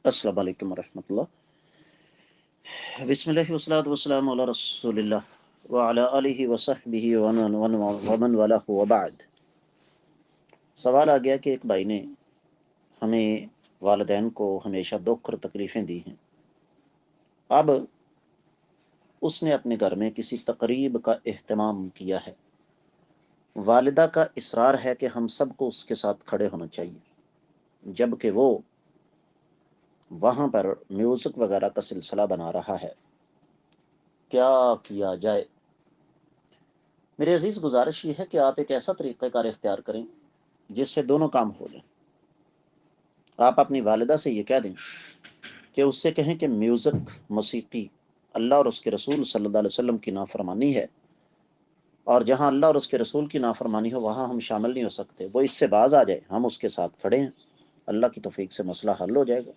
السلام علیکم ورحمۃ اللہ۔ بسم اللہ والصلاۃ والسلام علی رسول اللہ وعلی آلہ وصحبہ ومن والہ وبعد۔ سوال آ گیا کہ ایک بھائی نے ہمیں والدین کو ہمیشہ دکھ اور تکلیفیں دی ہیں، اب اس نے اپنے گھر میں کسی تقریب کا اہتمام کیا ہے، والدہ کا اصرار ہے کہ ہم سب کو اس کے ساتھ کھڑے ہونا چاہیے، جبکہ وہ وہاں پر میوزک وغیرہ کا سلسلہ بنا رہا ہے، کیا کیا جائے؟ میرے عزیز، گزارش یہ ہے کہ آپ ایک ایسا طریقہ کار اختیار کریں جس سے دونوں کام ہو جائیں۔ آپ اپنی والدہ سے یہ کہہ دیں کہ اس سے کہیں کہ میوزک، موسیقی اللہ اور اس کے رسول صلی اللہ علیہ وسلم کی نافرمانی ہے، اور جہاں اللہ اور اس کے رسول کی نافرمانی ہو وہاں ہم شامل نہیں ہو سکتے۔ وہ اس سے باز آ جائے، ہم اس کے ساتھ کھڑے ہیں، اللہ کی توفیق سے مسئلہ حل ہو جائے گا۔